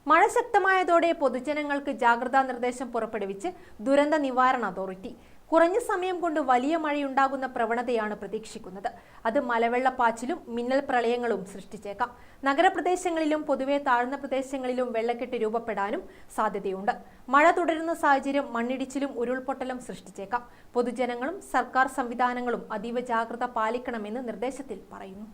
മഴ ശക്തമായതോടെ പൊതുജനങ്ങൾക്ക് ജാഗ്രതാ നിർദ്ദേശം പുറപ്പെടുവിച്ച് ദുരന്ത നിവാരണ അതോറിറ്റി. കുറഞ്ഞ സമയം കൊണ്ട് വലിയ മഴയുണ്ടാകുന്ന പ്രവണതയാണ് പ്രതീക്ഷിക്കുന്നത്. അത് മലവെള്ളപ്പാച്ചിലും മിന്നൽ പ്രളയങ്ങളും സൃഷ്ടിച്ചേക്കാം. നഗരപ്രദേശങ്ങളിലും പൊതുവെ താഴ്ന്ന പ്രദേശങ്ങളിലും വെള്ളക്കെട്ട് രൂപപ്പെടാനും സാധ്യതയുണ്ട്. മഴ തുടരുന്ന സാഹചര്യം മണ്ണിടിച്ചിലും ഉരുൾപൊട്ടലും സൃഷ്ടിച്ചേക്കാം. പൊതുജനങ്ങളും സർക്കാർ സംവിധാനങ്ങളും അതീവ ജാഗ്രത പാലിക്കണമെന്ന് നിർദ്ദേശത്തിൽ പറയുന്നു.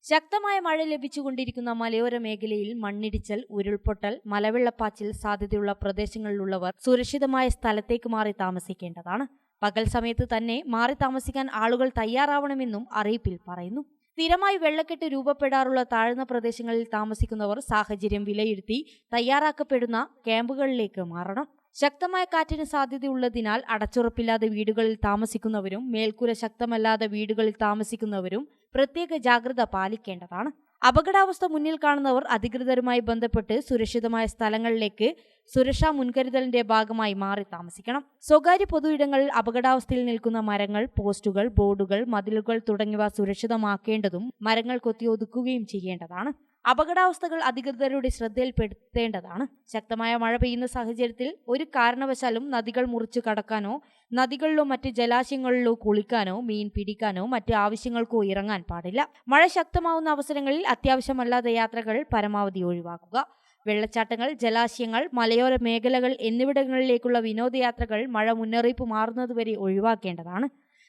ശക്തമായ മഴ ലഭിച്ചുകൊണ്ടിരിക്കുന്ന മലയോര മേഖലയിൽ മണ്ണിടിച്ചൽ, ഉരുൾപൊട്ടൽ, മലവെള്ളപ്പാച്ചിൽ സാധ്യതയുള്ള പ്രദേശങ്ങളിലുള്ളവർ സുരക്ഷിതമായ സ്ഥലത്തേക്ക് മാറി താമസിക്കേണ്ടതാണ്. പകൽ സമയത്ത് തന്നെ മാറി താമസിക്കാൻ ആളുകൾ തയ്യാറാവണമെന്നും അറിയിപ്പിൽ പറയുന്നു. സ്ഥിരമായി വെള്ളക്കെട്ട് രൂപപ്പെടാറുള്ള താഴ്ന്ന പ്രദേശങ്ങളിൽ താമസിക്കുന്നവർ സാഹചര്യം വിലയിരുത്തി തയ്യാറാക്കപ്പെടുന്ന ക്യാമ്പുകളിലേക്ക് മാറണം. ശക്തമായ കാറ്റിന് സാധ്യതയുള്ളതിനാൽ അടച്ചുറപ്പില്ലാതെ വീടുകളിൽ താമസിക്കുന്നവരും മേൽക്കൂര ശക്തമല്ലാത്ത വീടുകളിൽ താമസിക്കുന്നവരും പ്രത്യേക ജാഗ്രത പാലിക്കേണ്ടതാണ്. അപകടാവസ്ഥ മുന്നിൽ കാണുന്നവർ അധികൃതരുമായി ബന്ധപ്പെട്ട് സുരക്ഷിതമായ സ്ഥലങ്ങളിലേക്ക് സുരക്ഷാ മുൻകരുതലിന്റെ ഭാഗമായി മാറി താമസിക്കണം. സ്വകാര്യ പൊതു ഇടങ്ങളിൽ അപകടാവസ്ഥയിൽ നിൽക്കുന്ന മരങ്ങൾ, പോസ്റ്റുകൾ, ബോർഡുകൾ, മതിലുകൾ തുടങ്ങിയവ സുരക്ഷിതമാക്കേണ്ടതും മരങ്ങൾ കൊത്തിയൊതുക്കുകയും ചെയ്യേണ്ടതാണ്. അപകടാവസ്ഥകൾ അധികൃതരുടെ ശ്രദ്ധയിൽപ്പെടുത്തേണ്ടതാണ്. ശക്തമായ മഴ പെയ്യുന്ന സാഹചര്യത്തിൽ ഒരു കാരണവശാലും നദികൾ മുറിച്ചു കടക്കാനോ നദികളിലോ മറ്റ് ജലാശയങ്ങളിലോ കുളിക്കാനോ മീൻ പിടിക്കാനോ മറ്റ് ആവശ്യങ്ങൾക്കോ ഇറങ്ങാൻ പാടില്ല. മഴ ശക്തമാവുന്ന അവസരങ്ങളിൽ അത്യാവശ്യമല്ലാത്ത യാത്രകൾ പരമാവധി ഒഴിവാക്കുക. വെള്ളച്ചാട്ടങ്ങൾ, ജലാശയങ്ങൾ, മലയോര മേഖലകൾ എന്നിവിടങ്ങളിലേക്കുള്ള വിനോദയാത്രകൾ മഴ മുന്നറിയിപ്പ് മാറുന്നതുവരെ ഒഴിവാക്കേണ്ടതാണ്.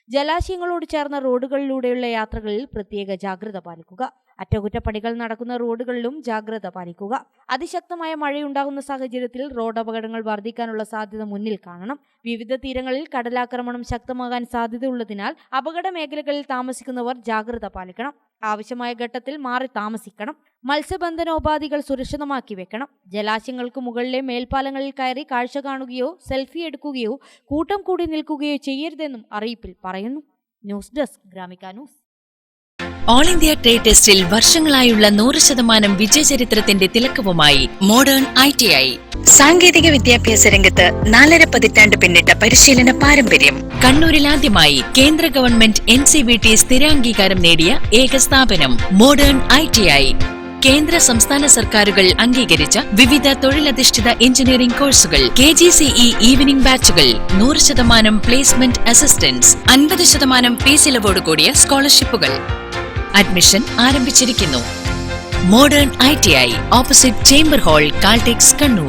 ജലാശയങ്ങളോട് ചേർന്ന റോഡുകളിലൂടെയുള്ള യാത്രകളിൽ പ്രത്യേക ജാഗ്രത പാലിക്കുക. അറ്റകുറ്റപ്പണികൾ നടക്കുന്ന റോഡുകളിലും ജാഗ്രത പാലിക്കുക. അതിശക്തമായ മഴയുണ്ടാകുന്ന സാഹചര്യത്തിൽ റോഡ് അപകടങ്ങൾ വർദ്ധിക്കാനുള്ള സാധ്യത മുന്നിൽ കാണണം. വിവിധ തീരങ്ങളിൽ കടലാക്രമണം ശക്തമാകാൻ സാധ്യതയുള്ളതിനാൽ അപകട മേഖലകളിൽ താമസിക്കുന്നവർ ജാഗ്രത പാലിക്കണം. ആവശ്യമായ ഘട്ടത്തിൽ മാറി താമസിക്കണം. മത്സ്യബന്ധനോപാധികൾ സുരക്ഷിതമാക്കി വെക്കണം. ജലാശയങ്ങൾക്ക് മുകളിലെ മേൽപ്പാലങ്ങളിൽ കയറി കാഴ്ച കാണുകയോ സെൽഫി എടുക്കുകയോ കൂട്ടം കൂടി നിൽക്കുകയോ ചെയ്യരുതെന്നും അറിയിപ്പിൽ പറയുന്നു. News desk Gramika news. All India trade ടെസ്റ്റിൽ വർഷങ്ങളായുള്ള 100% വിജയചരിത്രത്തിന്റെ തിലക്കവുമായി മോഡേൺ ITI. സാങ്കേതിക വിദ്യാഭ്യാസ രംഗത്ത് 4.5 പതിറ്റാണ്ട് പിന്നിട്ട പരിശീലന പാരമ്പര്യം. കണ്ണൂരിൽ ആദ്യമായി കേന്ദ്ര ഗവൺമെന്റ് NCVT സ്ഥിരാംഗീകാരം നേടിയ ഏക സ്ഥാപനം മോഡേൺ ITI. കേന്ദ്ര സംസ്ഥാന സർക്കാരുകൾ അംഗീകരിച്ച വിവിധ തൊഴിലധിഷ്ഠിത എഞ്ചിനീയറിംഗ് കോഴ്സുകൾ, KGCE ഈവനിംഗ് ബാച്ചുകൾ, 100% പ്ലേസ്മെന്റ് അസിസ്റ്റൻസ്, 50% ഫീസ് ഇളവോട് കൂടിയ സ്കോളർഷിപ്പുകൾ. അഡ്മിഷൻ ആരംഭിച്ചിരിക്കുന്നു. Modern ITI, opposite chamber hall, Caltex, Kannur.